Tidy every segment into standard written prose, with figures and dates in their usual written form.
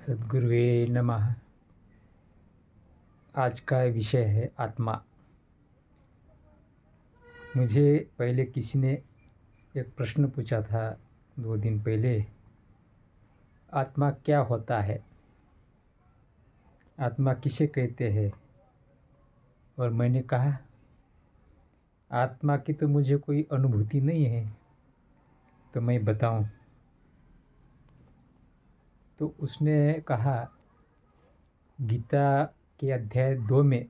सद्गुरुवे नमः। आज का विषय है आत्मा। मुझे पहले किसी ने एक प्रश्न पूछा था 2 दिन पहले, आत्मा क्या होता है, आत्मा किसे कहते हैं। और मैंने कहा आत्मा की तो मुझे कोई अनुभूति नहीं है, तो मैं बताऊं। तो उसने कहा गीता के अध्याय 2 में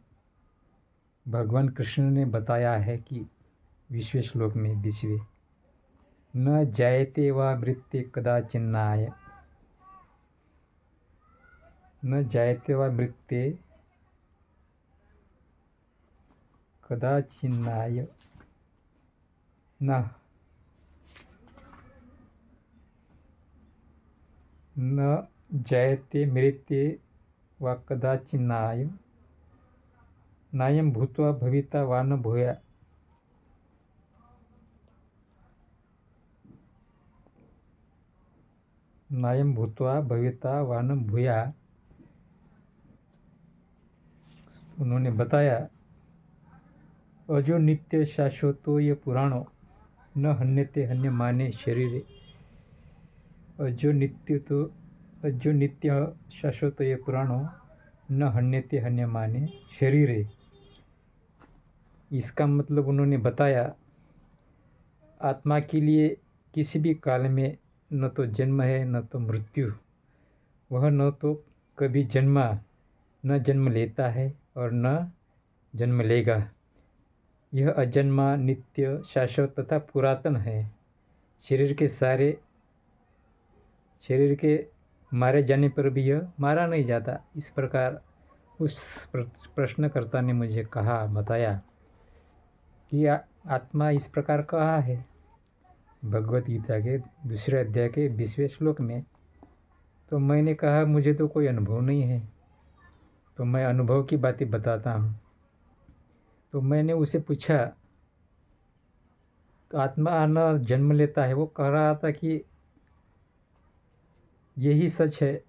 भगवान कृष्ण ने बताया है कि विश्व श्लोक में 20वें, न जायते वा मृत्ये कदाचिन्नाय, न जायते वा मृत्ये कदाचिन्नाय, न जायते मृत्ये वा कदाचिन्नाय, नायं भूत्वा भविता वा न भूया। नायं भूत्वा भविता वा न भूया। उन्होंने बताया अजो नित्य शाश्वतो ये पुराणो न हन्यते हन्यमाने शरीरे। अजो नित्य शाश्वत ये पुराणो न हन्यते हन्यमाने शरीरे। इसका मतलब उन्होंने बताया आत्मा के लिए किसी भी काल में न तो जन्म है न तो मृत्यु। वह न तो कभी न जन्म लेता है और न जन्म लेगा। यह अजन्मा, नित्य, शाश्वत तथा पुरातन है। शरीर के मारे जाने पर भी यह मारा नहीं जाता। इस प्रकार उस प्रश्नकर्ता ने मुझे बताया कि आत्मा इस प्रकार कहा है भगवत गीता के 2 अध्याय के 20वें श्लोक में। तो मैंने कहा मुझे तो कोई अनुभव नहीं है, तो मैं अनुभव की बातें बताता हूँ। तो मैंने उसे पूछा तो आत्मा न जन्म लेता है, वो कह रहा था कि यही सच है,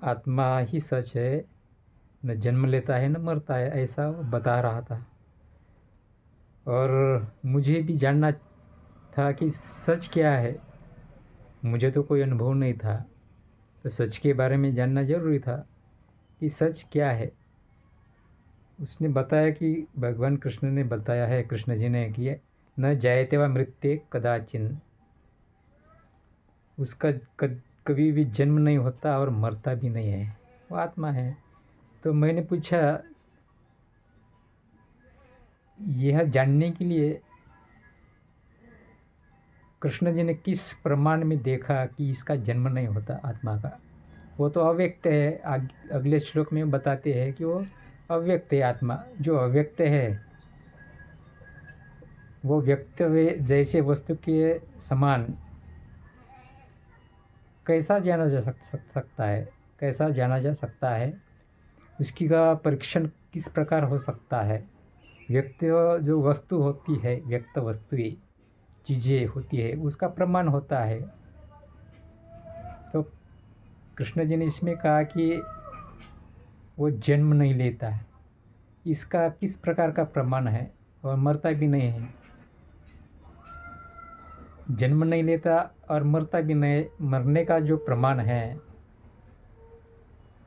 आत्मा ही सच है, न जन्म लेता है न मरता है, ऐसा वो बता रहा था। और मुझे भी जानना था कि सच क्या है। मुझे तो कोई अनुभव नहीं था, तो सच के बारे में जानना जरूरी था कि सच क्या है। उसने बताया कि भगवान कृष्ण ने बताया है, कृष्ण जी ने, कि न जायते वा मृत्ये कदाचिन। उसका कभी भी जन्म नहीं होता और मरता भी नहीं है, वो आत्मा है। तो मैंने पूछा यह जानने के लिए कृष्ण जी ने किस प्रमाण में देखा कि इसका जन्म नहीं होता आत्मा का। वो तो अव्यक्त है। अगले श्लोक में बताते हैं कि वो अव्यक्त है आत्मा। जो अव्यक्त है वो व्यक्त जैसे वस्तु के समान कैसा जाना जा सकता है, कैसा जाना जा सकता है, उसकी का परीक्षण किस प्रकार हो सकता है। व्यक्त जो वस्तु होती है, व्यक्त वस्तुएं चीज़ें होती है, उसका प्रमाण होता है। तो कृष्ण जी ने इसमें कहा कि वो जन्म नहीं लेता है, इसका किस प्रकार का प्रमाण है, और मरता भी नहीं है। जन्म नहीं लेता और मरता भी नहीं, मरने का जो प्रमाण है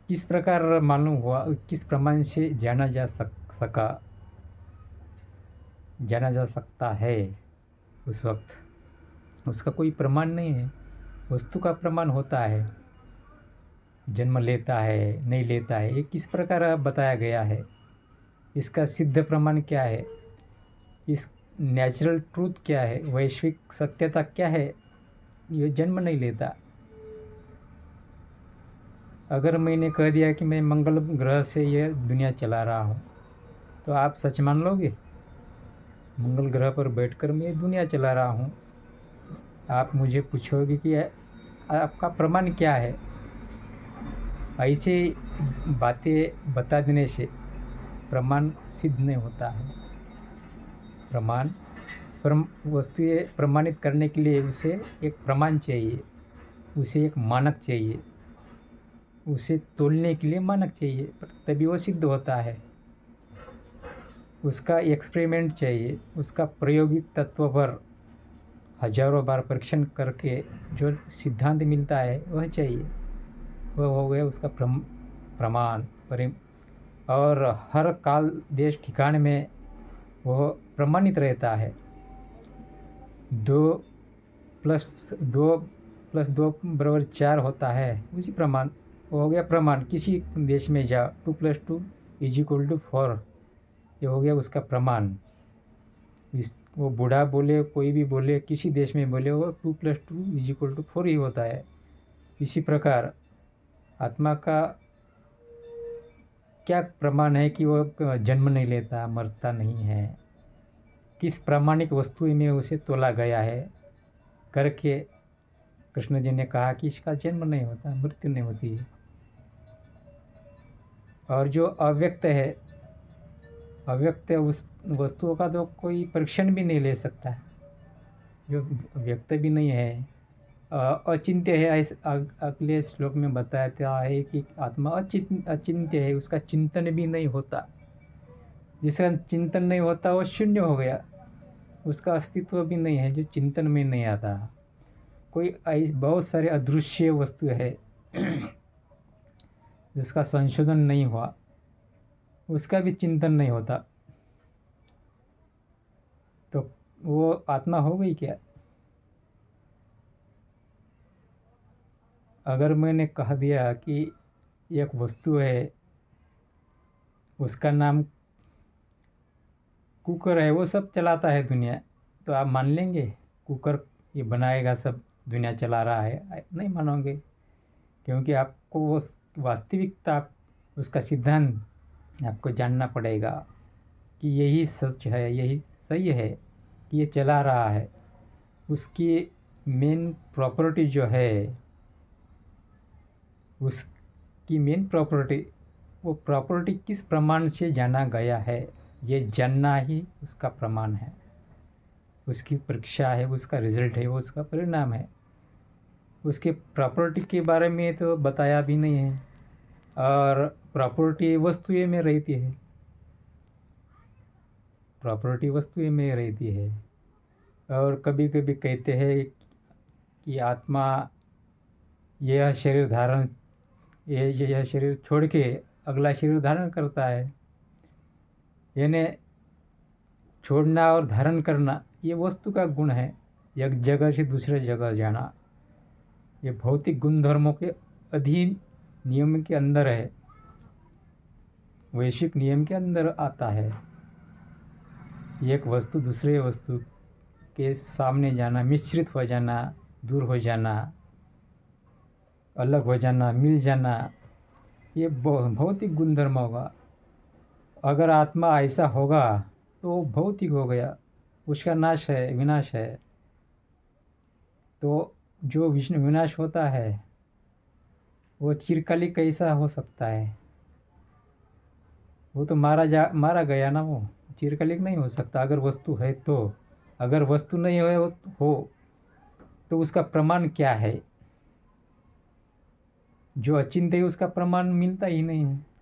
किस प्रकार मालूम हुआ, किस प्रमाण से जाना जा सकता है। उस वक्त उसका कोई प्रमाण नहीं है, वस्तु का प्रमाण होता है। जन्म लेता है नहीं लेता है, ये किस प्रकार बताया गया है, इसका सिद्ध प्रमाण क्या है, इस नेचुरल ट्रूथ क्या है, वैश्विक सत्यता क्या है। ये जन्म नहीं लेता। अगर मैंने कह दिया कि मैं मंगल ग्रह से ये दुनिया चला रहा हूँ, तो आप सच मान लोगे? मंगल ग्रह पर बैठकर मैं ये दुनिया चला रहा हूँ। आप मुझे पूछोगे कि आपका प्रमाण क्या है। ऐसे बातें बता देने से प्रमाण सिद्ध नहीं होता है। वस्तुएं प्रमाणित करने के लिए उसे एक प्रमाण चाहिए। उसे एक मानक चाहिए, उसे तोलने के लिए मानक चाहिए, तभी वो सिद्ध होता है। उसका एक्सपेरिमेंट चाहिए, उसका प्रायोगिक तत्व पर हजारों बार परीक्षण करके जो सिद्धांत मिलता है वह चाहिए। वह हो गया उसका प्रमाण और हर काल देश ठिकाने में वह प्रमाणित रहता है। 2+2=4 होता है, उसी प्रमाण वो हो गया प्रमाण। किसी देश में जाओ 2+2=4, ये हो गया उसका प्रमाण। वो बूढ़ा बोले, कोई भी बोले, किसी देश में बोले, वो 2+2=4 ही होता है। इसी प्रकार आत्मा का क्या प्रमाण है कि वो जन्म नहीं लेता, मरता नहीं है? किस प्रामाणिक वस्तु में उसे तोला गया है करके कृष्ण जी ने कहा कि इसका जन्म नहीं होता, मृत्यु नहीं होती। और जो अव्यक्त है, अव्यक्त उस वस्तुओं का तो कोई परीक्षण भी नहीं ले सकता, जो व्यक्त भी नहीं है, अचिंत्य है। इस अगले श्लोक में बताया है कि आत्मा अचिंत्य है, उसका चिंतन भी नहीं होता। जिसका चिंतन नहीं होता वो शून्य हो गया, उसका अस्तित्व भी नहीं है, जो चिंतन में नहीं आता। कोई बहुत सारे अदृश्य वस्तु है जिसका संशोधन नहीं हुआ, उसका भी चिंतन नहीं होता, तो वो आत्मा हो गई क्या? अगर मैंने कह दिया कि एक वस्तु है, उसका नाम कुकर है, वो सब चलाता है दुनिया, तो आप मान लेंगे कुकर ये बनाएगा सब दुनिया चला रहा है? नहीं मानोगे, क्योंकि आपको वो वास्तविकता, उसका सिद्धांत आपको जानना पड़ेगा कि यही सच है, यही सही है कि ये चला रहा है। उसकी मेन प्रॉपर्टी जो है, उसकी मेन प्रॉपर्टी, वो प्रॉपर्टी किस प्रमाण से जाना गया है, ये जानना ही उसका प्रमाण है, उसकी परीक्षा है, उसका रिजल्ट है, वो उसका परिणाम है। उसके प्रॉपर्टी के बारे में तो बताया भी नहीं है, और प्रॉपर्टी वस्तुएं में रहती है, प्रॉपर्टी वस्तुएं में रहती है। और कभी कभी कहते हैं कि आत्मा यह शरीर धारण, यह शरीर छोड़ के अगला शरीर धारण करता है। यानी छोड़ना और धारण करना ये वस्तु का गुण है, एक जगह से दूसरे जगह जाना, ये भौतिक गुणधर्मों के अधीन नियम के अंदर है, वैश्विक नियम के अंदर आता है। एक वस्तु दूसरे वस्तु के सामने जाना, मिश्रित हो जाना, दूर हो जाना, अलग हो जाना, मिल जाना, ये भौतिक गुणधर्म होगा। अगर आत्मा ऐसा होगा तो भौतिक हो गया, उसका नाश है, विनाश है। तो जो विनाश होता है वो चिरकालिक कैसा हो सकता है? वो तो मारा गया ना, वो चिरकालिक नहीं हो सकता। अगर वस्तु है तो, अगर वस्तु नहीं हो तो उसका प्रमाण क्या है? जो अचिंत्य है उसका प्रमाण मिलता ही नहीं है।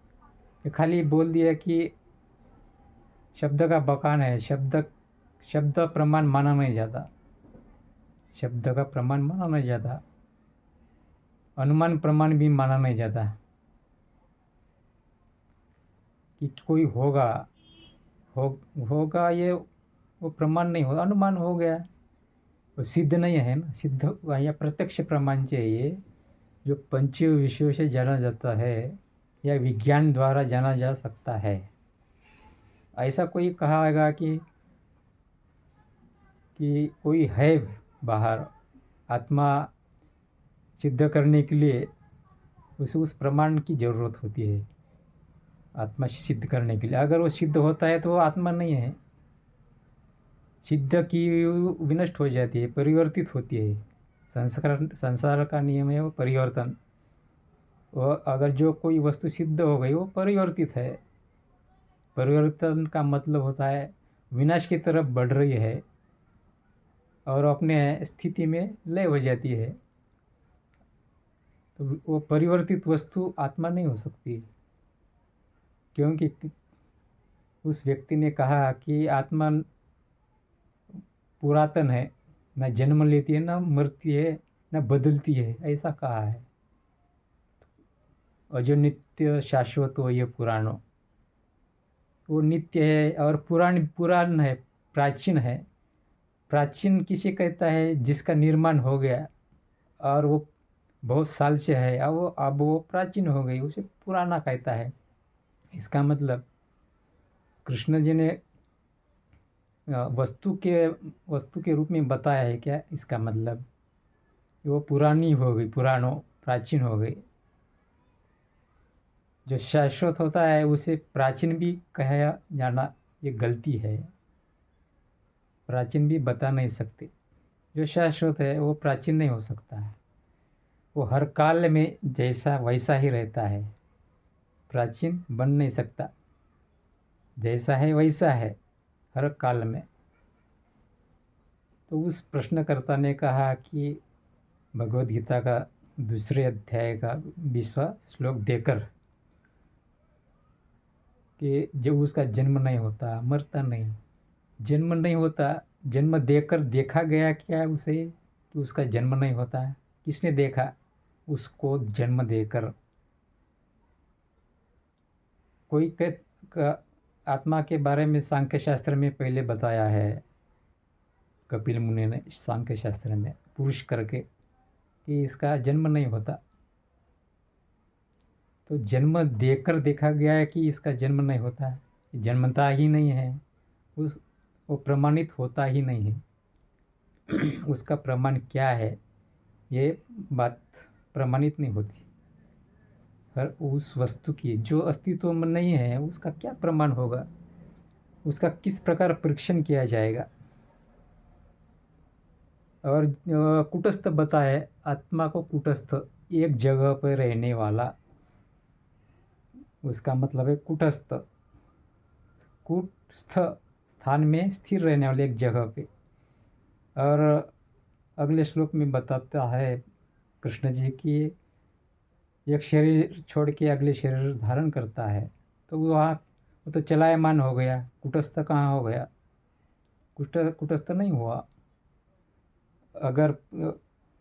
खाली बोल दिया कि शब्द का बखान है, शब्द प्रमाण माना नहीं जाता, शब्द का प्रमाण माना नहीं जाता, अनुमान प्रमाण भी माना नहीं जाता कि कोई होगा ये वो प्रमाण नहीं होगा, अनुमान हो गया, वो सिद्ध नहीं है ना। सिद्ध या प्रत्यक्ष प्रमाण चाहिए, जो पंच विषयों से जाना जाता है या विज्ञान द्वारा जाना जा सकता है। ऐसा कोई कहेगा कि कोई है बाहर, आत्मा सिद्ध करने के लिए उसे उस प्रमाण की ज़रूरत होती है, आत्मा सिद्ध करने के लिए। अगर वो सिद्ध होता है तो वो आत्मा नहीं है, सिद्ध की विनष्ट हो जाती है, परिवर्तित होती है। संसार का नियम है वो परिवर्तन। वो अगर जो कोई वस्तु सिद्ध हो गई वो परिवर्तित है, परिवर्तन का मतलब होता है विनाश की तरफ बढ़ रही है और अपने स्थिति में लय हो जाती है। तो वो परिवर्तित वस्तु आत्मा नहीं हो सकती, क्योंकि उस व्यक्ति ने कहा कि आत्मा पुरातन है, न जन्म लेती है, न मरती है, न बदलती है, ऐसा कहा है। अजो नित्य शाश्वत हो ये पुराणो, वो नित्य है और पुराण है, प्राचीन है। प्राचीन किसे कहता है? जिसका निर्माण हो गया और वो बहुत साल से है, अब वो प्राचीन हो गई, उसे पुराना कहता है। इसका मतलब कृष्ण जी ने वस्तु के रूप में बताया है क्या? इसका मतलब वो पुरानी हो गई, पुरानो प्राचीन हो गई। जो शाश्वत होता है उसे प्राचीन भी कहा जाना ये गलती है। प्राचीन भी बता नहीं सकते। जो शाश्वत है वो प्राचीन नहीं हो सकता है, वो हर काल में जैसा वैसा ही रहता है, प्राचीन बन नहीं सकता। जैसा है वैसा है हर काल में। तो उस प्रश्नकर्ता ने कहा कि भगवद गीता का दूसरे अध्याय का 20वां श्लोक देकर कि जब उसका जन्म नहीं होता, मरता नहीं, जन्म नहीं होता, जन्म देकर देखा गया क्या उसे कि उसका जन्म नहीं होता है? किसने देखा उसको जन्म देकर? कोई आत्मा के बारे में सांख्य शास्त्र में पहले बताया है, कपिल मुनि ने सांख्य शास्त्र में पुरुष करके, कि इसका जन्म नहीं होता। तो जन्म देकर देखा गया है कि इसका जन्म नहीं होता है, जन्मता ही नहीं है, वो प्रमाणित होता ही नहीं है। उसका प्रमाण क्या है? ये बात प्रमाणित नहीं होती। हर उस वस्तु की जो अस्तित्व में नहीं है उसका क्या प्रमाण होगा? उसका किस प्रकार परीक्षण किया जाएगा? और कूटस्थ बताए, आत्मा को कूटस्थ, एक जगह पर रहने वाला, उसका मतलब है कूटस्थ, कूटस्थ स्थान में स्थिर रहने वाले एक जगह पे। और अगले श्लोक में बताता है कृष्ण जी कि एक शरीर छोड़ के अगले शरीर धारण करता है, तो वो तो चलायमान हो गया, कूटस्थ कहाँ हो गया? कूटस्थ नहीं हुआ। अगर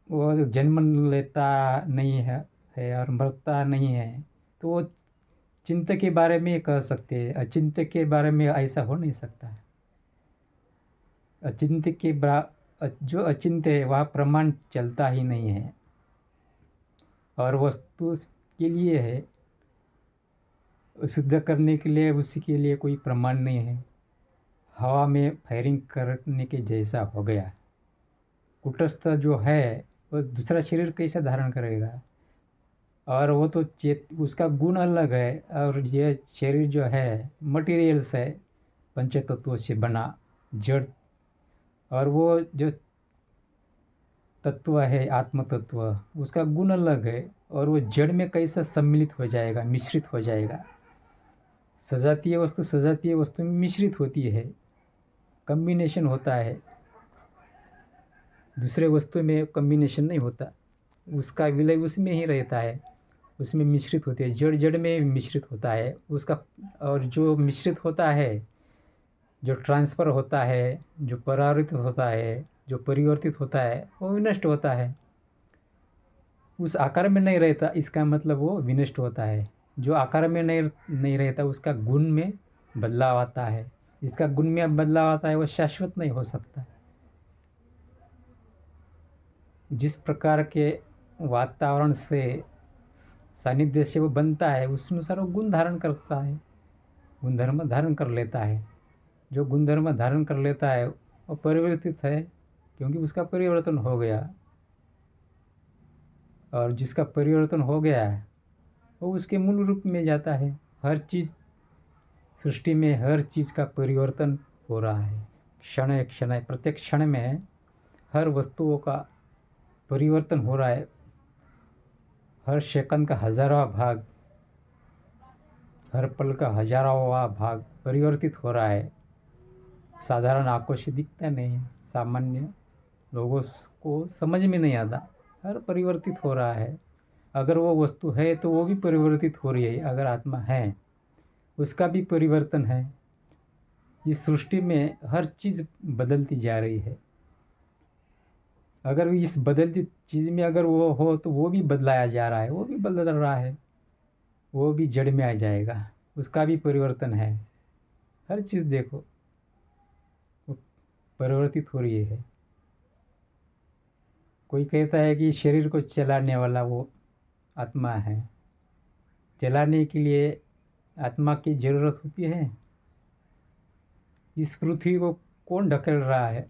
वो जन्म लेता नहीं है और मरता नहीं है, तो वो चिंत के बारे में कह सकते हैं, अचिंत्य के बारे में ऐसा हो नहीं सकता है। अचिंत्य के जो अचिंत्य है वह प्रमाण चलता ही नहीं है, और वस्तु के लिए है, सिद्ध करने के लिए उसी के लिए कोई प्रमाण नहीं है। हवा में फायरिंग करने के जैसा हो गया। कुटस्थ जो है वो दूसरा शरीर कैसे धारण करेगा? और वो तो उसका गुण अलग है, और ये शरीर जो है मटेरियल्स है, पंच तत्वों से बना जड़, और वो जो तत्व है आत्म तत्व, उसका गुण अलग है, और वो जड़ में कैसा सम्मिलित हो जाएगा, मिश्रित हो जाएगा? सजातीय वस्तु में मिश्रित होती है, कम्बिनेशन होता है, दूसरे वस्तु में कम्बिनेशन नहीं होता, उसका विलय उसमें ही रहता है, उसमें मिश्रित होती है, जड़ जड़ में मिश्रित होता है उसका। और जो मिश्रित होता है, जो ट्रांसफ़र होता है, जो परावर्तित होता है, जो परिवर्तित होता है, वो विनष्ट होता है, उस आकार में नहीं रहता, इसका मतलब वो विनष्ट होता है। जो आकार में नहीं रहता उसका गुण में बदलाव आता है, जिसका गुण में बदलाव आता है वो शाश्वत नहीं हो सकता। जिस प्रकार के वातावरण से, सानिध्य से वो बनता है, उस अनुसार वो गुण धारण करता है, गुणधर्म धारण कर लेता है। जो गुणधर्म धारण कर लेता है वो परिवर्तित है, क्योंकि उसका परिवर्तन हो गया, और जिसका परिवर्तन हो गया है वो उसके मूल रूप में जाता है। हर चीज़ सृष्टि में, हर चीज़ का परिवर्तन हो रहा है, क्षण क्षण, प्रत्येक क्षण में हर वस्तुओं का परिवर्तन हो रहा है। हर सेकंड का हजारवां भाग, हर पल का हजारवां भाग परिवर्तित हो रहा है। साधारण आंखों से दिखता नहीं है, सामान्य लोगों को समझ में नहीं आता, हर परिवर्तित हो रहा है। अगर वो वस्तु है तो वो भी परिवर्तित हो रही है। अगर आत्मा है उसका भी परिवर्तन है। इस सृष्टि में हर चीज़ बदलती जा रही है। अगर इस बदलती चीज़ में अगर वो हो तो वो भी बदलाया जा रहा है, वो भी बदल रहा है, वो भी जड़ में आ जाएगा, उसका भी परिवर्तन है। हर चीज़ देखो वो परिवर्तित हो रही है। कोई कहता है कि शरीर को चलाने वाला वो आत्मा है। चलाने के लिए आत्मा की ज़रूरत होती है। इस पृथ्वी को कौन ढकेल रहा है?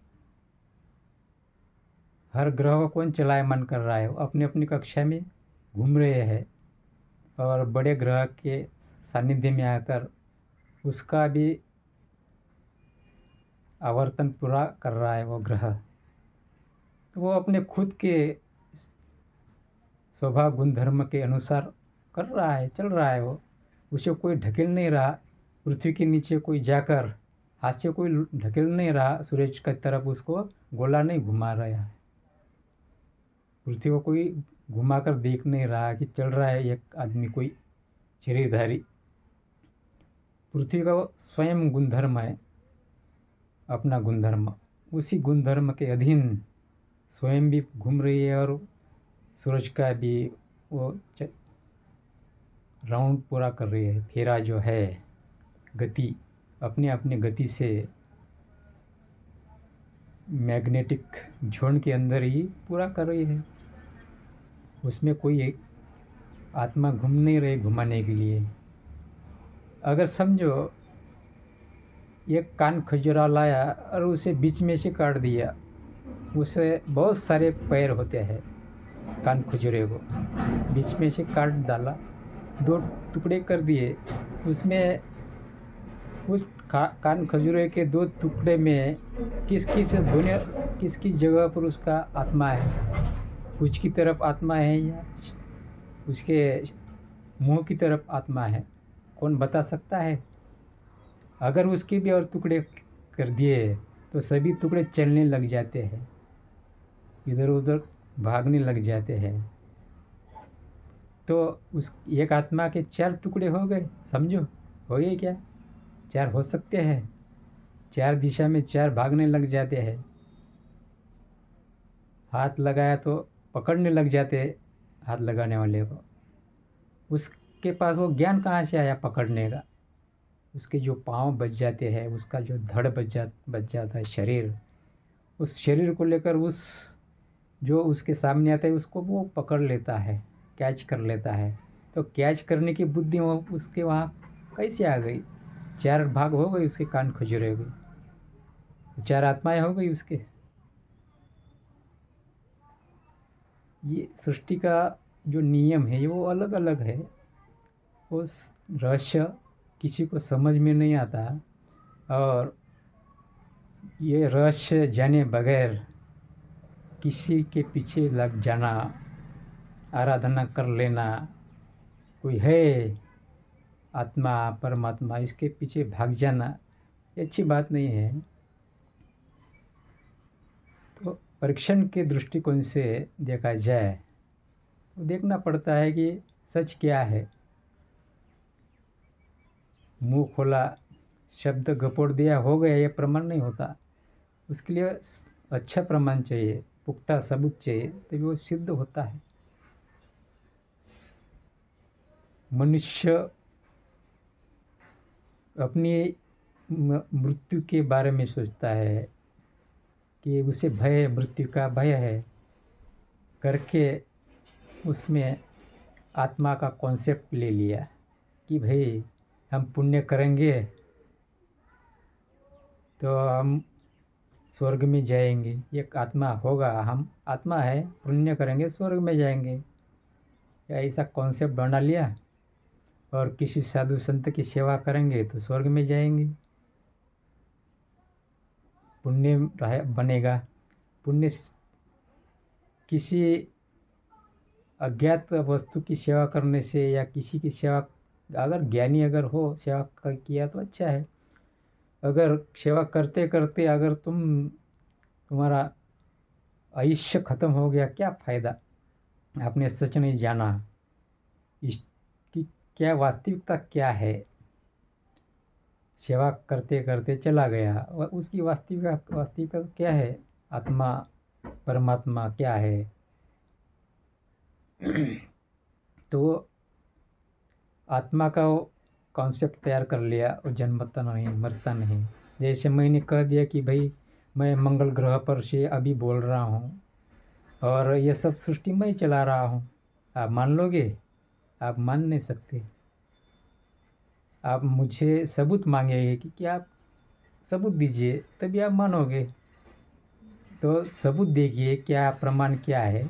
हर ग्रह को कौन चलायमान कर रहा है? वो अपनी अपनी कक्षा में घूम रहे हैं और बड़े ग्रह के सानिध्य में आकर उसका भी आवर्तन पूरा कर रहा है वो ग्रह। तो वो अपने खुद के स्वभाव गुण धर्म के अनुसार कर रहा है, चल रहा है। वो उसे कोई ढकेल नहीं रहा। पृथ्वी के नीचे कोई जाकर हाथ से कोई ढकेल नहीं रहा, सूरज की तरफ उसको गोला नहीं घुमा रहा है। पृथ्वी को कोई घुमाकर देख नहीं रहा कि चल रहा है एक आदमी कोई शरीरधारी। पृथ्वी का स्वयं गुणधर्म है, अपना गुणधर्म। उसी गुणधर्म के अधीन स्वयं भी घूम रही है और सूरज का भी वो राउंड पूरा कर रही है। फेरा जो है गति अपने अपने गति से मैग्नेटिक जोन के अंदर ही पूरा कर रही है। उसमें कोई एक आत्मा घूम नहीं रही घुमाने के लिए। अगर समझो एक कान खजुरा लाया और उसे बीच में से काट दिया, उसे बहुत सारे पैर होते हैं। कान खजुरे को बीच में से काट डाला, दो टुकड़े कर दिए। उसमें उस कान खजूरे के दो टुकड़े में किस किस जगह पर उसका आत्मा है? कुछ की तरफ आत्मा है या उसके मुंह की तरफ आत्मा है? कौन बता सकता है? अगर उसके भी और टुकड़े कर दिए तो सभी टुकड़े चलने लग जाते हैं, इधर उधर भागने लग जाते हैं। तो उस एक आत्मा के 4 टुकड़े हो गए, समझो। हो गए क्या? 4 हो सकते हैं। 4 दिशा में 4 भागने लग जाते हैं। हाथ लगाया तो पकड़ने लग जाते हाथ लगाने वाले को। उसके पास वो ज्ञान कहाँ से आया पकड़ने का? उसके जो पाँव बच जाते हैं, उसका जो धड़ बच जाता है शरीर, उस शरीर को लेकर उस जो उसके सामने आता है उसको वो पकड़ लेता है, कैच कर लेता है। तो कैच करने की बुद्धि वो उसके वहाँ कैसे आ गई? 4 भाग हो गई, उसके कान खजुरे हो गई, 4 आत्माएं हो गई उसके। ये सृष्टि का जो नियम है वो अलग अलग है। उस रहस्य किसी को समझ में नहीं आता और ये रहस्य जाने बगैर किसी के पीछे लग जाना, आराधना कर लेना, कोई है आत्मा परमात्मा इसके पीछे भाग जाना, ये अच्छी बात नहीं है। तो परीक्षण के दृष्टिकोण से देखा जाए तो देखना पड़ता है कि सच क्या है। मुंह खोला, शब्द गपोड़ दिया, हो गया, ये प्रमाण नहीं होता। उसके लिए अच्छा प्रमाण चाहिए, पुख्ता सबूत चाहिए, तभी वो सिद्ध होता है। मनुष्य अपनी मृत्यु के बारे में सोचता है कि उसे भय है, मृत्यु का भय है करके उसमें आत्मा का कॉन्सेप्ट ले लिया कि भाई हम पुण्य करेंगे तो हम स्वर्ग में जाएंगे। एक आत्मा होगा, हम आत्मा है, पुण्य करेंगे स्वर्ग में जाएंगे, ऐसा कॉन्सेप्ट बना लिया। और किसी साधु संत की सेवा करेंगे तो स्वर्ग में जाएंगे, पुण्य बनेगा। पुण्य किसी अज्ञात वस्तु की सेवा करने से या किसी की सेवा, अगर ज्ञानी अगर हो सेवा किया तो अच्छा है। अगर सेवा करते करते अगर तुम्हारा आयुष्य खत्म हो गया, क्या फ़ायदा? आपने सच नहीं जाना इसकी क्या वास्तविकता क्या है। सेवा करते करते चला गया और उसकी वास्तविकता वास्तविकता क्या है। आत्मा परमात्मा क्या है। तो आत्मा का कॉन्सेप्ट तैयार कर लिया, वो जन्मता नहीं मरता नहीं। जैसे मैंने कह दिया कि भाई मैं मंगल ग्रह पर से अभी बोल रहा हूँ और ये सब सृष्टि मैं चला रहा हूँ। आप मान लोगे? आप मान नहीं सकते। आप मुझे सबूत मांगेंगे कि आप सबूत दीजिए, तभी आप मानोगे। तो सबूत देखिए, क्या प्रमाण क्या है।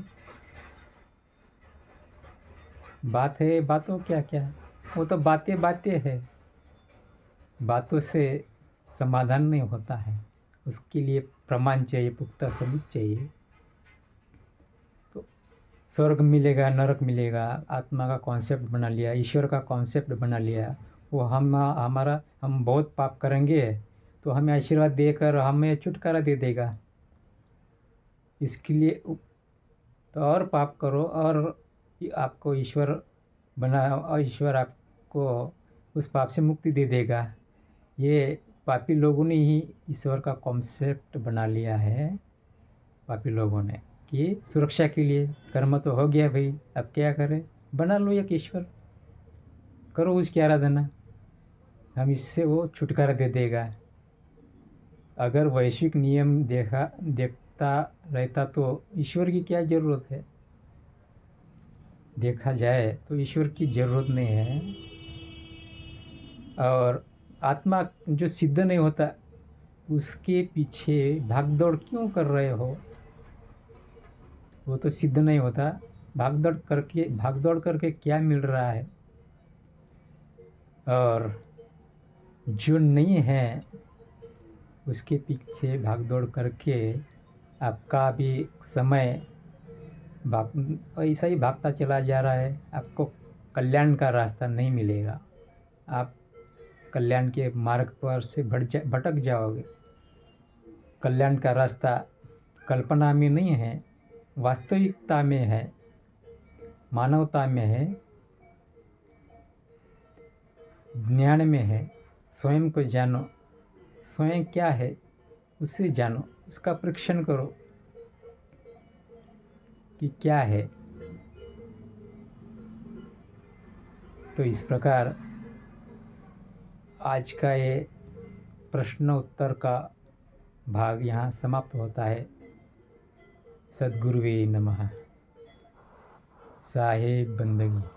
बात है बातों क्या क्या, वो तो बातें बातें है। बातों से समाधान नहीं होता है, उसके लिए प्रमाण चाहिए, पुख्ता सबूत चाहिए। तो स्वर्ग मिलेगा, नरक मिलेगा, आत्मा का कॉन्सेप्ट बना लिया, ईश्वर का कॉन्सेप्ट बना लिया। वो हम बहुत पाप करेंगे तो हमें आशीर्वाद देकर हमें छुटकारा दे देगा। इसके लिए तो और पाप करो और आपको ईश्वर बना, और ईश्वर आपको उस पाप से मुक्ति दे देगा। ये पापी लोगों ने ही ईश्वर का कॉन्सेप्ट बना लिया है। पापी लोगों ने कि सुरक्षा के लिए कर्म तो हो गया भाई, अब क्या करें, बना लो एक ईश्वर, करो उसकी आराधना, हम इससे वो छुटकारा दे देगा। अगर वैश्विक नियम देखता रहता तो ईश्वर की क्या ज़रूरत है। देखा जाए तो ईश्वर की ज़रूरत नहीं है। और आत्मा जो सिद्ध नहीं होता, उसके पीछे भागदौड़ क्यों कर रहे हो। वो तो सिद्ध नहीं होता, भागदौड़ करके क्या मिल रहा है। और जो नहीं है उसके पीछे भागदौड़ करके आपका भी समय ऐसा ही भागता चला जा रहा है। आपको कल्याण का रास्ता नहीं मिलेगा, आप कल्याण के मार्ग पर से भटक जाओगे। कल्याण का रास्ता कल्पना में नहीं है, वास्तविकता में है, मानवता में है, ज्ञान में है। स्वयं को जानो, स्वयं क्या है उसे जानो, उसका परीक्षण करो कि क्या है। तो इस प्रकार आज का ये प्रश्न उत्तर का भाग यहाँ समाप्त होता है। सद्गुरुवे नमः। साहेब बंदगी।